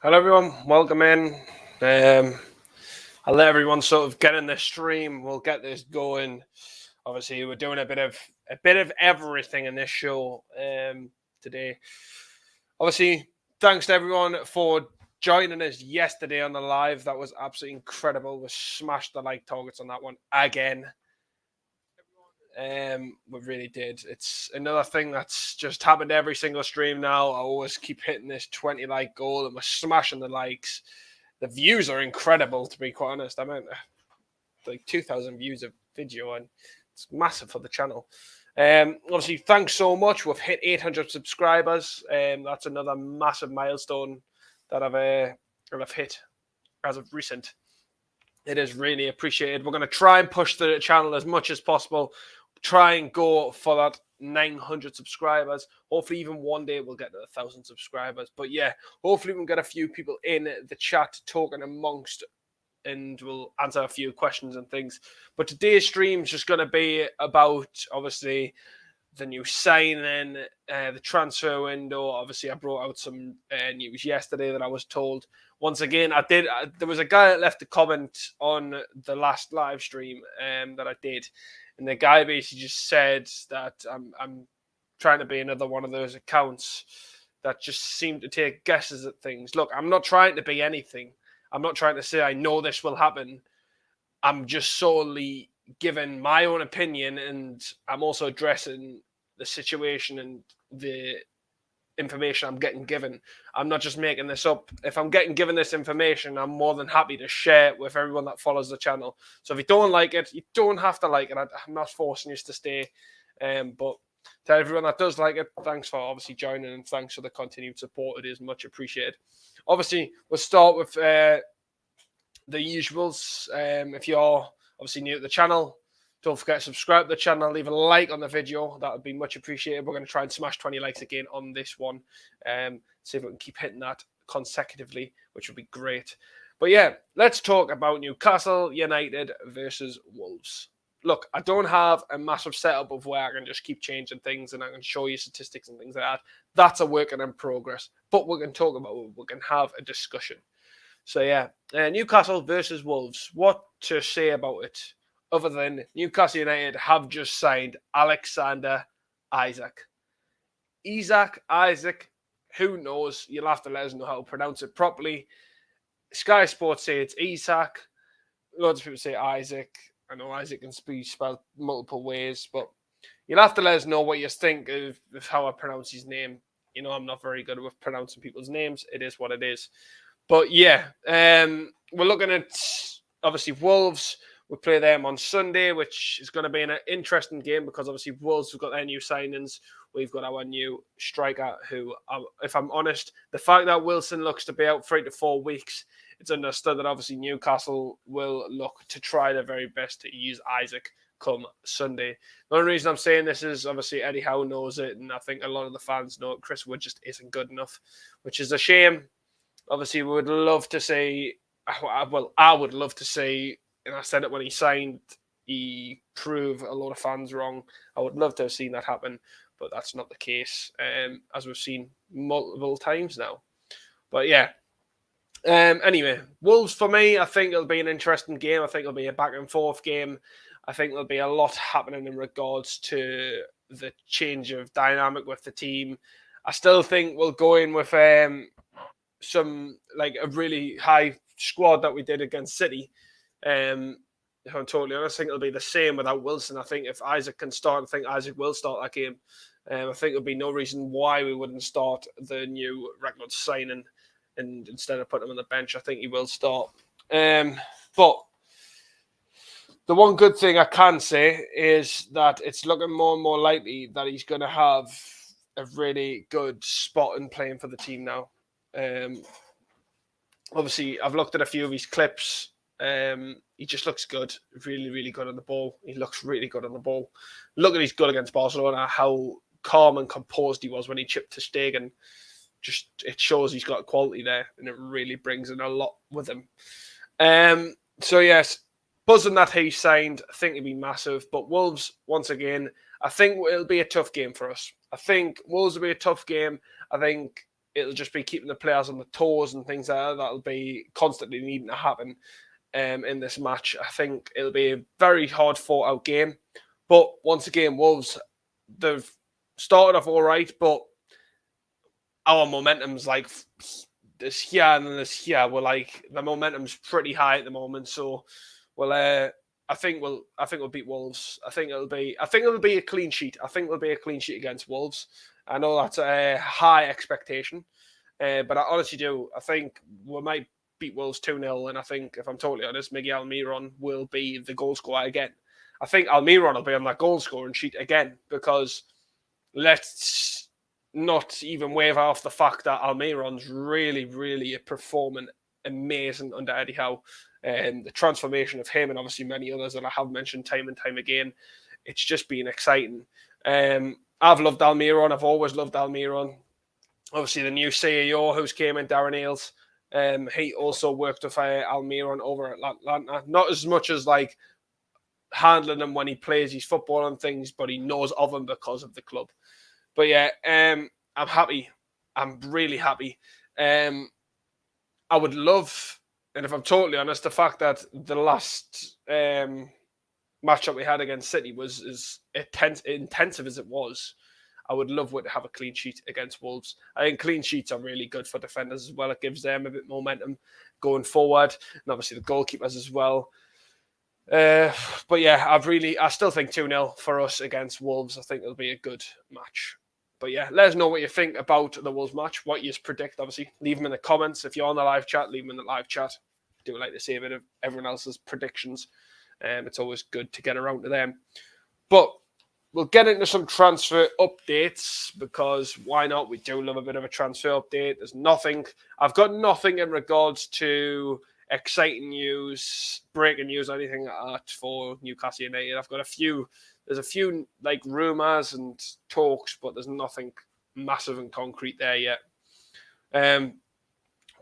Hello everyone, welcome in. I'll let everyone sort of get in the stream. We'll get this going. Obviously, we're doing a bit of everything in this show today. Obviously, thanks to everyone for joining us yesterday on the live. That was absolutely incredible. We smashed the like targets on that one again. We really did. It's another thing that's just happened every single stream now. I always keep hitting this 20 like goal and we're smashing the likes. The views are incredible, to be quite honest. I mean, like 2,000 views of video, and it's massive for the channel. Obviously, thanks so much. We've hit 800 subscribers. That's another massive milestone that I've hit as of recent. It is really appreciated. We're going to try and push the channel as much as possible. Try and go for that 900 subscribers. Hopefully, even one day we'll get to 1,000 subscribers. But yeah, hopefully we'll get a few people in the chat talking amongst, and we'll answer a few questions and things. But today's stream is just going to be about, obviously, the new signing, the transfer window. Obviously, I brought out some news yesterday that I was told. Once again, there was a guy that left a comment on the last live stream that I did, and the guy basically just said that I'm trying to be another one of those accounts that just seem to take guesses at things. Look, I'm not trying to be anything. I'm not trying to say I know this will happen. I'm just solely giving my own opinion, and I'm also addressing the situation and the information I'm getting given. I'm not just making this up. If I'm getting given this information, I'm more than happy to share it with everyone that follows the channel. So if you don't like it, you don't have to like it. I'm not forcing you to stay. But to everyone that does like it, thanks for obviously joining, and thanks for the continued support. It is much appreciated. Obviously, we'll start with the usuals. If you're obviously new to the channel, don't forget to subscribe to the channel, leave a like on the video. That would be much appreciated. We're going to try and smash 20 likes again on this one. See if we can keep hitting that consecutively, which would be great. But yeah, let's talk about Newcastle United versus Wolves. Look, I don't have a massive setup of where I can just keep changing things and I can show you statistics and things like that. That's a work in progress. But we can talk about it. We can have a discussion. So yeah, Newcastle versus Wolves. What to say about it other than Newcastle United have just signed Alexander Isak. Isaac, who knows? You'll have to let us know how to pronounce it properly. Sky Sports say it's Isak. Lots of people say Isaac. I know Isaac can be spelled multiple ways, but you'll have to let us know what you think of how I pronounce his name. You know, I'm not very good with pronouncing people's names. It is what it is. But yeah, we're looking at obviously Wolves. We play them on Sunday, which is going to be an interesting game because obviously Wolves have got their new signings. We've got our new striker who, if I'm honest, the fact that Wilson looks to be out 3 to 4 weeks, it's understood that obviously Newcastle will look to try their very best to use Isak come Sunday. The only reason I'm saying this is obviously Eddie Howe knows it, and I think a lot of the fans know it. Chris Wood just isn't good enough, which is a shame. Obviously, we would love to see, well, I would love to see, and I said it when he signed, he proved a lot of fans wrong. I would love to have seen that happen, but that's not the case, as we've seen multiple times now. But yeah, anyway, Wolves for me, I think it'll be an interesting game. I think it'll be a back and forth game. I think there'll be a lot happening in regards to the change of dynamic with the team. I still think we'll go in with some like a really high squad that we did against City. If I'm totally honest, I think it'll be the same without Wilson. I think if Isak can start, I think Isak will start that game. I think there'll be no reason why we wouldn't start the new record signing, and instead of putting him on the bench, I think he will start. But the one good thing I can say is that it's looking more and more likely that he's going to have a really good spot in playing for the team now. Obviously, I've looked at a few of his clips. He just looks good, really, really good on the ball. He looks really good on the ball. Look at his goal against Barcelona, how calm and composed he was when he chipped to Stegen. Just it shows he's got quality there, and it really brings in a lot with him. So yes, buzzing that he signed. I think it'd be massive. But Wolves, once again, I think it'll be a tough game for us. I think Wolves will be a tough game. I think it'll just be keeping the players on the toes and things like that. That'll be constantly needing to happen in this match. I think it'll be a very hard fought out game. But once again, Wolves, they've started off all right, but our momentum's like this here and then this here. We're like, the momentum's pretty high at the moment. So I think we'll beat Wolves. I think it'll be a clean sheet. I think it'll be a clean sheet against Wolves. I know that's a high expectation, but I honestly do. I think we might beat Wolves 2-0, and I think, if I'm totally honest, Miguel Almiron will be the goal scorer again. I think Almiron will be on that goal scoring sheet again, because let's not even wave off the fact that Almiron's really, really performing amazing under Eddie Howe. The transformation of him, and obviously many others that I have mentioned time and time again, it's just been exciting. I've loved Almiron. I've always loved Almiron. Obviously, the new CEO who's came in, Darren Ailes, he also worked with Almiron over at Atlanta. Not as much as like handling him when he plays his football and things, but he knows of him because of the club. But yeah, I'm happy. I'm really happy. I would love, and if I'm totally honest, the fact that the last match that we had against City was as intensive as it was, I would love to have a clean sheet against Wolves. I think clean sheets are really good for defenders as well. It gives them a bit more momentum going forward, and obviously the goalkeepers as well. But yeah, I still think 2-0 for us against Wolves. I think it'll be a good match. But yeah, let us know what you think about the Wolves match, what you predict, obviously. Leave them in the comments. If you're on the live chat, leave them in the live chat. I do like to see a bit of everyone else's predictions. It's always good to get around to them. But we'll get into some transfer updates, because why not? We do love a bit of a transfer update. I've got nothing in regards to exciting news, breaking news, or anything like that for Newcastle United. There's a few like rumours and talks, but there's nothing massive and concrete there yet.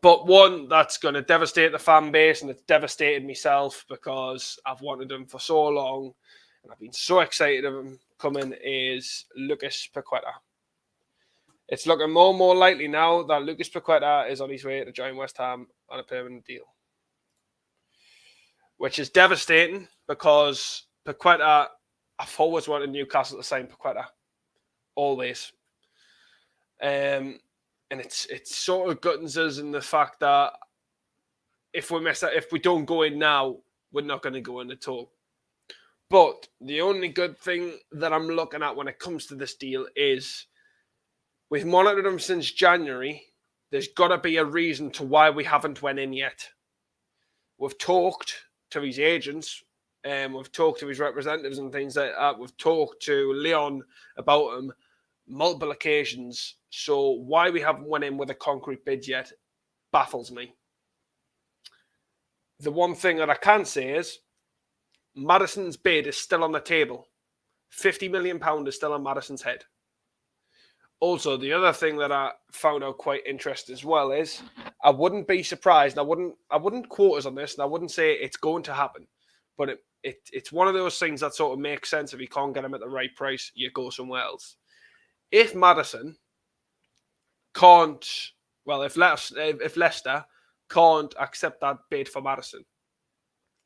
But one that's going to devastate the fan base, and it's devastated myself because I've wanted him for so long, and I've been so excited of him coming, is Lucas Paqueta. It's looking more and more likely now that Lucas Paqueta is on his way to join West Ham on a permanent deal, which is devastating because Paqueta, I've always wanted Newcastle to sign Paqueta, always. And it's sort of guttings us in the fact that if we don't go in now, we're not going to go in at all. But the only good thing that I'm looking at when it comes to this deal is, we've monitored him since January. There's got to be a reason to why we haven't went in yet. We've talked to his agents, and we've talked to his representatives and things like that. We've talked to Leon about him multiple occasions. So why we haven't went in with a concrete bid yet baffles me. The one thing that I can say is Maddison's bid is still on the table. £50 million is still on Maddison's head. Also, the other thing that I found out quite interesting as well is, I wouldn't be surprised, and I wouldn't quote us on this, and I wouldn't say it's going to happen, but it's one of those things that sort of makes sense. If you can't get him at the right price, you go somewhere else. If Maddison can't, well, if Leicester can't accept that bid for Maddison,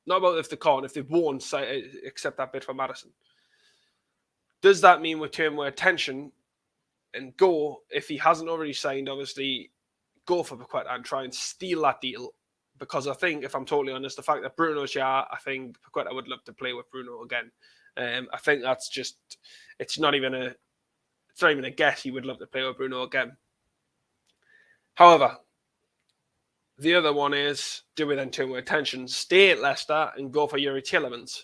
not about if they can't, if they won't accept that bid for Maddison, does that mean we turn more attention and go, if he hasn't already signed, obviously, go for Paqueta and try and steal that deal? Because I think, if I'm totally honest, the fact that Bruno's here, I think Paqueta would love to play with Bruno again. I think that's just, it's not even a guess. He would love to play with Bruno again. However, the other one is, do we then turn our attention, stay at Leicester and go for Yuri Tielemans?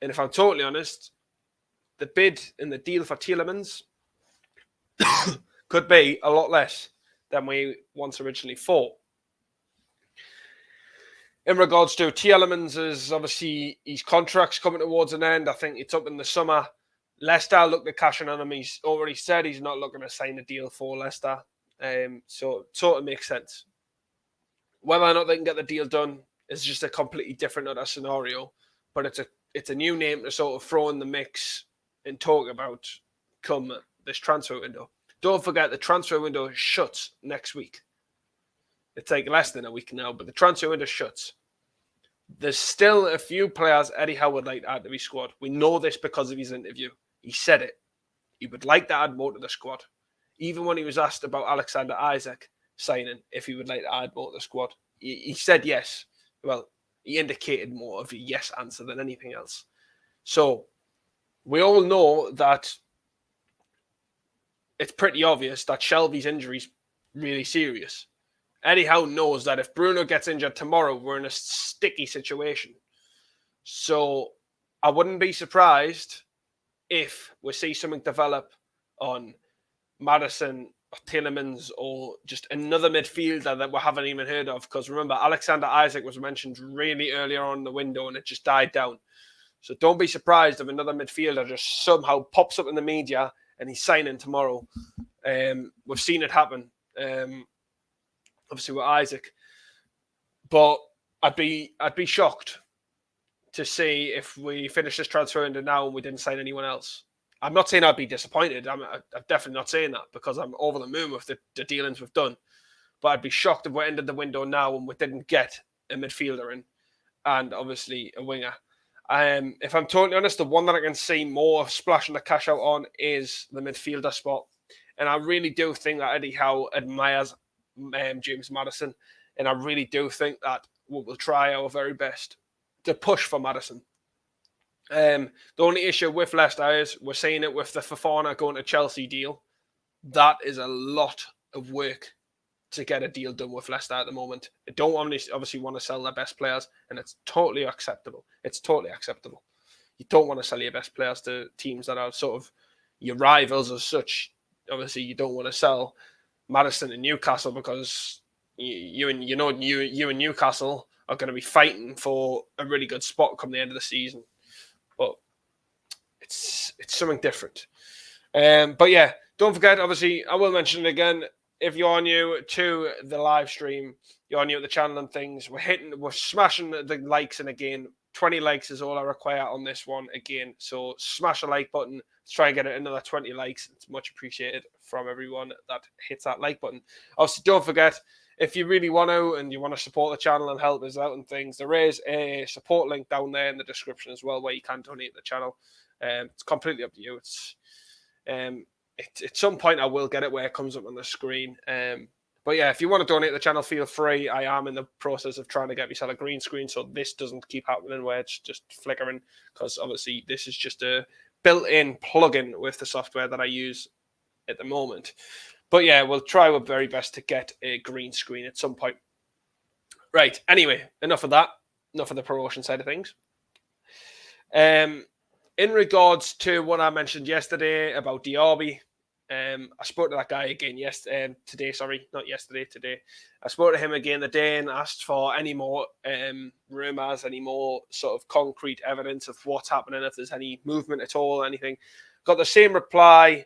And if I'm totally honest, the bid and the deal for Tielemans could be a lot less than we once originally thought. In regards to Tielemans, is obviously his contract's coming towards an end. I think it's up in the summer. Leicester look to cash in on him. He's already said he's not looking to sign a deal for Leicester. So it sort of makes sense. Whether or not they can get the deal done is just a completely different other scenario. But it's a new name to sort of throw in the mix and talk about come this transfer window. Don't forget the transfer window shuts next week. It's like less than a week now, but the transfer window shuts. There's still a few players Eddie Howe would like to add to his squad. We know this because of his interview. He said it. He would like to add more to the squad. Even when he was asked about Alexander Isak signing, if he would like to add more to the squad, he said yes. Well, he indicated more of a yes answer than anything else. So we all know that it's pretty obvious that Shelby's injury is really serious. Eddie Howe knows that if Bruno gets injured tomorrow, we're in a sticky situation. So I wouldn't be surprised if we see something develop on Maddison or Tielemans or just another midfielder that we haven't even heard of. Because remember, Alexander Isak was mentioned really earlier on in the window and it just died down. So don't be surprised if another midfielder just somehow pops up in the media and he's signing tomorrow. We've seen it happen. Obviously with Isak, but I'd be shocked to see if we finish this transfer window now and we didn't sign anyone else. I'm not saying I'd be disappointed. I'm definitely not saying that because I'm over the moon with the dealings we've done. But I'd be shocked if we ended the window now and we didn't get a midfielder in and obviously a winger. If I'm totally honest, the one that I can see more splashing the cash out on is the midfielder spot. And I really do think that Eddie Howe admires James Maddison. And I really do think that we'll try our very best to push for Maddison. The only issue with Leicester is we're seeing it with the Fofana going to Chelsea deal. That is a lot of work to get a deal done with Leicester at the moment. They don't obviously want to sell their best players, and it's totally acceptable. It's totally acceptable. You don't want to sell your best players to teams that are sort of your rivals as such. Obviously, you don't want to sell Maddison and Newcastle because you and Newcastle are going to be fighting for a really good spot come the end of the season. But it's something different. But yeah, don't forget, obviously, I will mention it again. If you're new to the live stream, you're new to the channel and things, we're smashing the likes in again. 20 likes is all I require on this one again. So smash the like button. Let's try and get another 20 likes. It's much appreciated from everyone that hits that like button. Obviously, don't forget, if you really want to and you want to support the channel and help us out and things, there is a support link down there in the description as well where you can donate to the channel. It's completely up to you. At some point I will get it where it comes up on the screen. But yeah, if you want to donate to the channel, feel free. I am in the process of trying to get myself a green screen so this doesn't keep happening where it's just flickering, because obviously this is just a built-in plugin with the software that I use at the moment. But yeah, we'll try our very best to get a green screen at some point. Right, anyway, enough of that. Enough of the promotion side of things. In regards to what I mentioned yesterday about Diaby, I spoke to that guy again today. I spoke to him again today and asked for any more rumours, any more sort of concrete evidence of what's happening, if there's any movement at all, anything. Got the same reply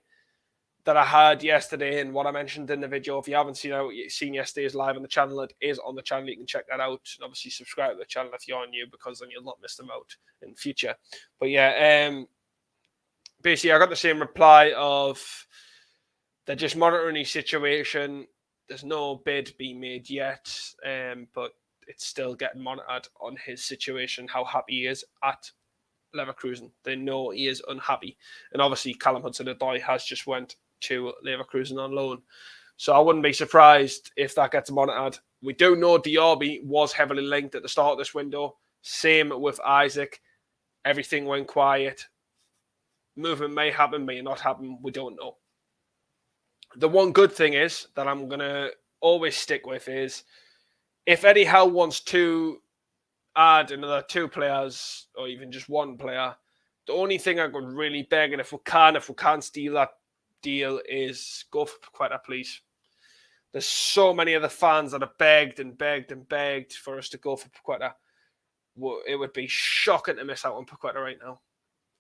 that I had yesterday and what I mentioned in the video. If you haven't seen yesterday's live on the channel, it is on the channel. You can check that out. And obviously subscribe to the channel if you're new, because then you'll not miss them out in the future. But yeah, basically I got the same reply of they're just monitoring his situation. There's no bid being made yet, but it's still getting monitored on his situation, how happy he is at Leverkusen. They know he is unhappy. And obviously Callum Hudson-Odoi has just went to Leverkusen on loan. So I wouldn't be surprised if that gets monitored. We do know Diaby was heavily linked at the start of this window. Same with Isak. Everything went quiet. Movement may happen, may not happen. We don't know. The one good thing is that I'm going to always stick with is if Eddie Howe wants to add another 2 players or even just 1 player, the only thing I could really beg, and if we can't steal that deal, is go for Paqueta, please. There's so many of the fans that have begged and begged and begged for us to go for Paqueta. It would be shocking to miss out on Paqueta right now.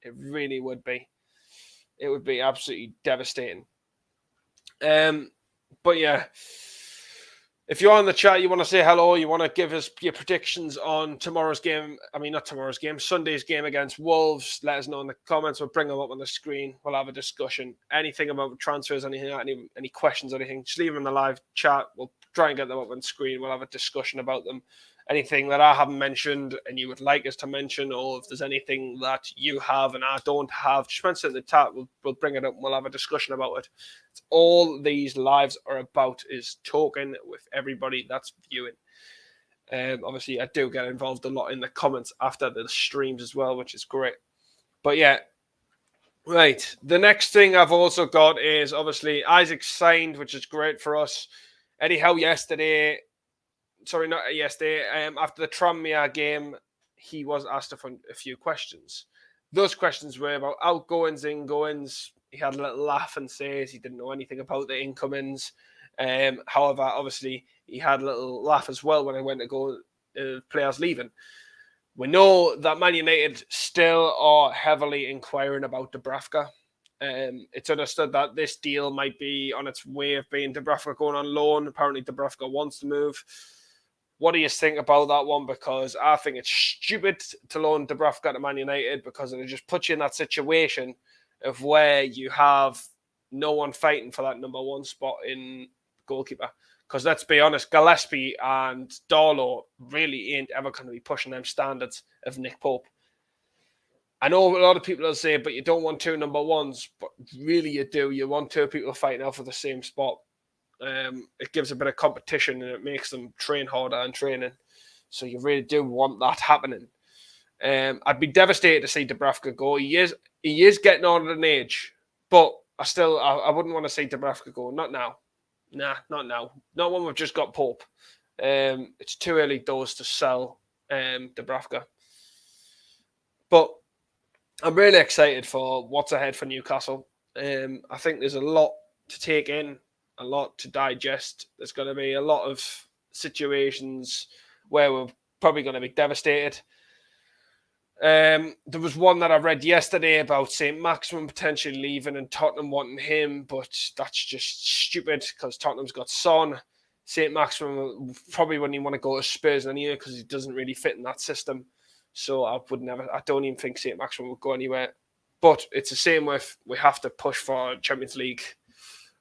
It really would be. It would be absolutely devastating. But yeah, If you're on the chat, you want to say hello, you want to give us your predictions on tomorrow's game. I mean, not tomorrow's game, Sunday's game against Wolves. Let us know in the comments. We'll bring them up on the screen. We'll have a discussion. Anything about transfers, anything, any questions, anything, just leave them in the live chat. We'll try and get them up on the screen. We'll have a discussion about them. Anything that I haven't mentioned and you would like us to mention, or if there's anything that you have and I don't have, just mention it in the chat. We'll bring it up and we'll have a discussion about it. It's all these lives are about is talking with everybody that's viewing. Obviously, I do get involved a lot in the comments after the streams as well, which is great. But yeah, right. The next thing I've also got is obviously Isak signed, which is great for us. Eddie Howe yesterday. Sorry, not yesterday. After the Tranmere game, he was asked a few questions. Those questions were about outgoings, ingoings. He had a little laugh and says he didn't know anything about the incomings. However, obviously, he had a little laugh as well when I went to go players leaving. We know that Man United still are heavily inquiring about Dubravka. It's understood that this deal might be on its way of being Dubravka going on loan. Apparently, Dubravka wants to move. What do you think about that one? Because I think it's stupid to loan Dubravka to Man United because it just puts you in that situation of where you have no one fighting for that number one spot in goalkeeper. Because let's be honest, Gillespie and Darlow really ain't ever going to be pushing them standards of Nick Pope. I know a lot of people will say, but you don't want two number ones, but really you do. You want two people fighting out for the same spot. It gives a bit of competition and it makes them train harder in training. So you really do want that happening. I'd be devastated to see Dubravka go. He is getting on at an age, but I wouldn't want to see Dubravka go. Not now. Nah, not now. Not when we've just got Pope. It's too early doors to sell Dubravka. But I'm really excited for what's ahead for Newcastle. I think there's a lot to take in, a lot to digest. There's going to be a lot of situations where we're probably going to be devastated. There was one that I read yesterday about St. Maximin potentially leaving and Tottenham wanting him, but that's just stupid because Tottenham's got Son. St. Maximin probably wouldn't even want to go to Spurs anyway because he doesn't really fit in that system. So I don't even think St. Maximin would go anywhere. But it's the same with we have to push for Champions League.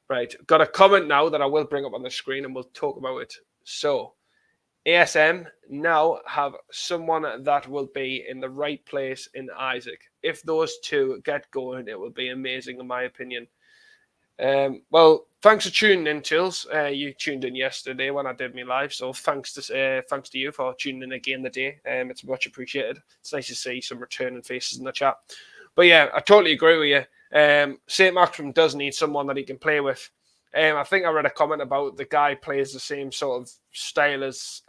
Right. Got a comment now that I will bring up on the screen and we'll talk about it. So ASM now have someone that will be in the right place in Isak. If those two get going, it will be amazing in my opinion. Well, thanks for tuning in, Chills. You tuned in yesterday when I did my live, so thanks to you for tuning in again today. It's much appreciated. It's nice to see some returning faces in the chat. But yeah, I totally agree with you. St. Maximin does need someone that he can play with. I think I read a comment about the guy plays the same sort of style as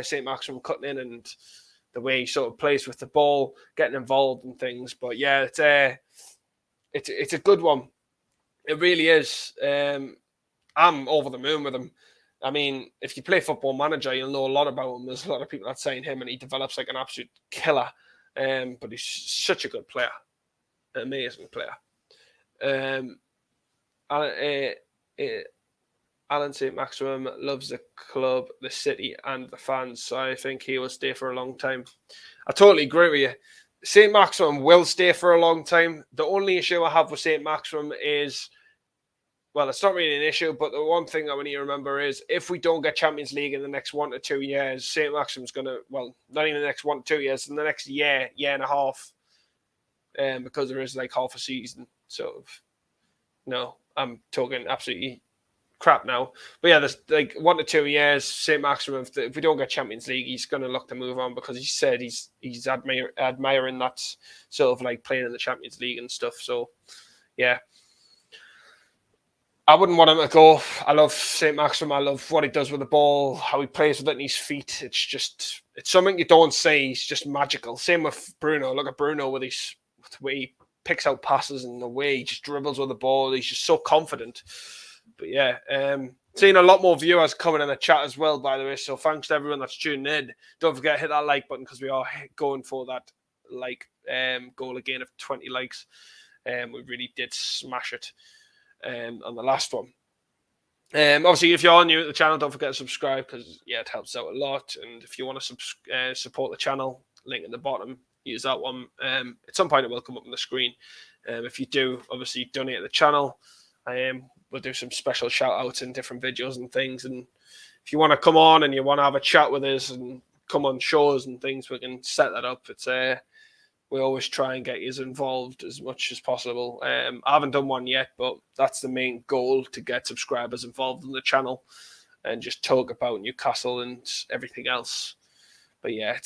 St. Maximin cutting in and the way he sort of plays with the ball, getting involved in things. But yeah, it's a good one. It really is. I'm over the moon with him. I mean, if you play Football Manager, you'll know a lot about him. There's a lot of people that sign him and he develops like an absolute killer. But he's such a good player. An amazing player. Alan St. Maximin loves the club, the city, and the fans. So I think he will stay for a long time. I totally agree with you. St. Maximin will stay for a long time. The only issue I have with St. Maximin is, well, it's not really an issue, but the one thing that we need to remember is if we don't get Champions League in the next 1 to 2 years, St. Maximin's going to, well, not even the next 1 to 2 years, in the next year and a half, because there is like half a season. So, no, I'm talking absolutely crap now. But yeah, there's like 1 to 2 years, St. Maximin, if we don't get Champions League, he's going to look to move on because he said he's admiring that sort of like playing in the Champions League and stuff. So, yeah. I wouldn't want him to go. I love St. Maximin. I love what he does with the ball, how he plays with it in his feet. It's something you don't see. He's just magical. Same with Bruno. Look at Bruno with the way he picks out passes and the way he just dribbles with the ball. He's just so confident. But yeah, seeing a lot more viewers coming in the chat as well, by the way. So thanks to everyone that's tuning in. Don't forget to hit that like button because we are going for that goal again of 20 likes. We really did smash it on the last one. Obviously, if you're new to the channel, don't forget to subscribe because it helps out a lot. And if you want to support the channel, link in the bottom, use that one. At some point, it will come up on the screen. If you do, obviously, donate to the channel. We'll do some special shout outs in different videos and things. And if you want to come on and you want to have a chat with us and come on shows and things, we can set that up. We always try and get you involved as much as possible. I haven't done one yet, but that's the main goal, to get subscribers involved in the channel and just talk about Newcastle and everything else. But yeah,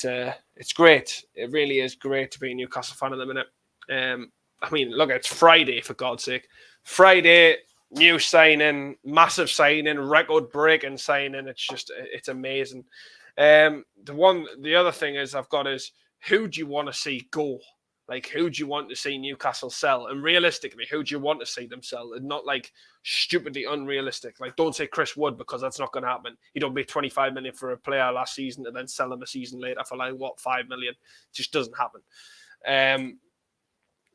it's great. It really is great to be a Newcastle fan at the minute. I mean, look, it's Friday, for God's sake. Friday, new signing, massive signing, record-breaking signing. It's amazing. The other thing I've got is, who do you want to see go? Like, who do you want to see Newcastle sell? And realistically, who do you want to see them sell? And not like stupidly unrealistic. Like, don't say Chris Wood, because that's not going to happen. You don't pay 25 million for a player last season and then sell him a season later for 5 million. It just doesn't happen.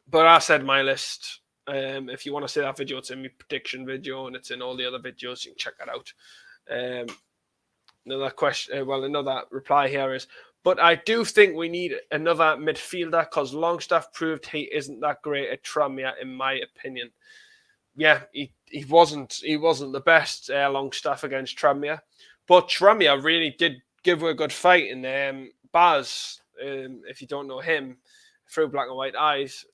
But I said my list. If you want to see that video, it's in my prediction video and it's in all the other videos. You can check that out. Another reply here is, but I do think we need another midfielder, because Longstaff proved he isn't that great at Tranmere, in my opinion. Yeah, he wasn't the best Longstaff against Tranmere, but Tranmere really did give her a good fight. And Baz, if you don't know him, through Black and White Eyes,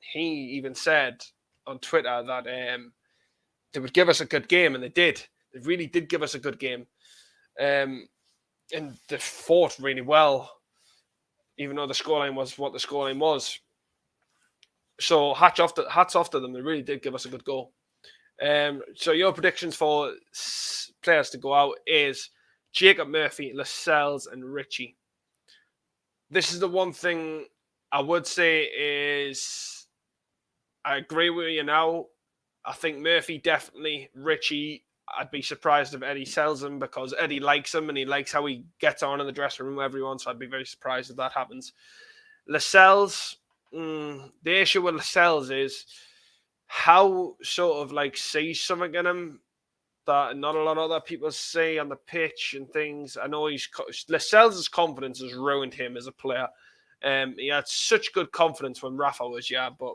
he even said on Twitter that they would give us a good game, and they did. They really did give us a good game. And they fought really well, even though the scoreline was what the scoreline was. So hats off to them. They really did give us a good goal. So your predictions for players to go out is Jacob Murphy, Lascelles, and Richie. This is the one thing I would say is, I agree with you now. I think Murphy definitely. Richie, I'd be surprised if Eddie sells him, because Eddie likes him and he likes how he gets on in the dressing room with everyone. So I'd be very surprised if that happens. Lascelles, the issue with Lascelles is how sort of like sees something in him that not a lot of other people see on the pitch and things. I know Lascelles' confidence has ruined him as a player. He had such good confidence when Rafa was, but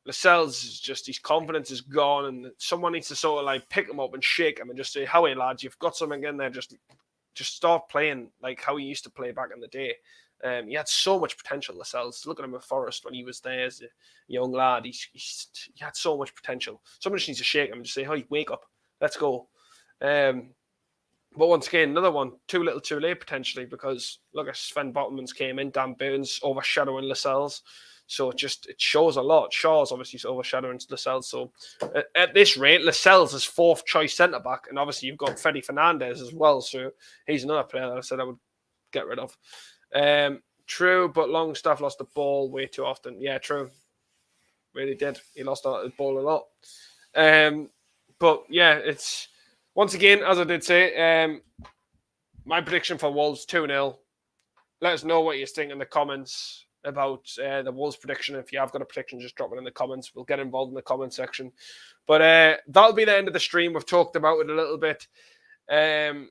Lascelles is just, his confidence is gone, and someone needs to sort of like pick him up and shake him and just say, "How are you, lads? You've got something in there. Just start playing like how he used to play back in the day." He had so much potential, Lascelles. Look at him at Forest when he was there as a young lad. He had so much potential. Someone just needs to shake him and just say, "Hey, wake up. Let's go." But once again, another one, too little too late potentially, because look at Sven Bottomans came in, Dan Burns overshadowing Lascelles. So it shows a lot. Shaw's obviously overshadowing Lascelles. So at this rate, Lascelles is fourth choice centre back, and obviously you've got Fede Fernandez as well. So he's another player that I said I would get rid of. True, but Longstaff lost the ball way too often. Yeah, true. Really did. He lost the ball a lot. But yeah, it's once again, as I did say, my prediction for Wolves 2-0. Let us know what you think in the comments about the Wolves prediction. If you have got a prediction, just drop it in the comments. We'll get involved in the comment section. But that'll be the end of the stream. We've talked about it a little bit. And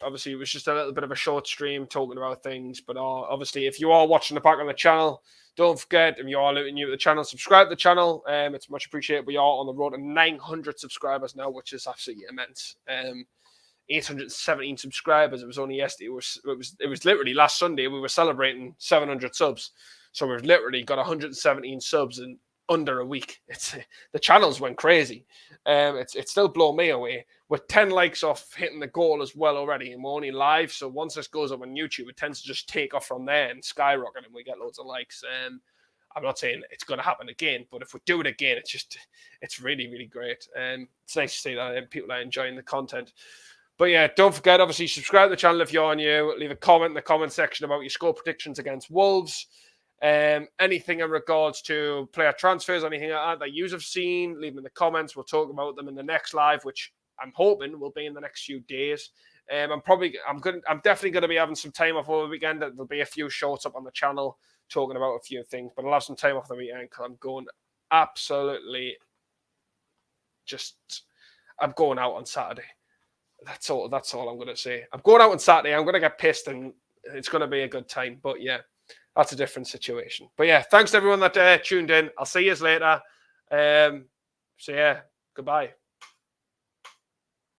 obviously, it was just a little bit of a short stream talking about things. But obviously, if you are watching the back on the channel, don't forget, if you are new to the channel, subscribe to the channel. It's much appreciated. We are on the road to 900 subscribers now, which is absolutely immense. 817 subscribers. It was only yesterday. It was literally last Sunday. We were celebrating 700 subs. So we've literally got 117 subs in under a week. The channels went crazy. It's still blown me away. With 10 likes off hitting the goal as well already, and we're only live. So once this goes up on YouTube, it tends to just take off from there and skyrocket, and we get loads of likes. I'm not saying it's going to happen again, but if we do it again, it's really, really great. It's nice to see that people are enjoying the content. But yeah, don't forget, obviously, subscribe to the channel if you're new. Leave a comment in the comment section about your score predictions against Wolves. Anything in regards to player transfers, anything like that you have seen, leave them in the comments. We'll talk about them in the next live, which I'm hoping will be in the next few days. I'm definitely going to be having some time off over the weekend. There'll be a few shorts up on the channel talking about a few things, but I'll have some time off the weekend because I'm going absolutely I'm going out on Saturday. That's all I'm going to say. I'm going out on Saturday. I'm going to get pissed and it's going to be a good time. But yeah, that's a different situation. But yeah, thanks to everyone that tuned in. I'll see you later. So yeah, goodbye.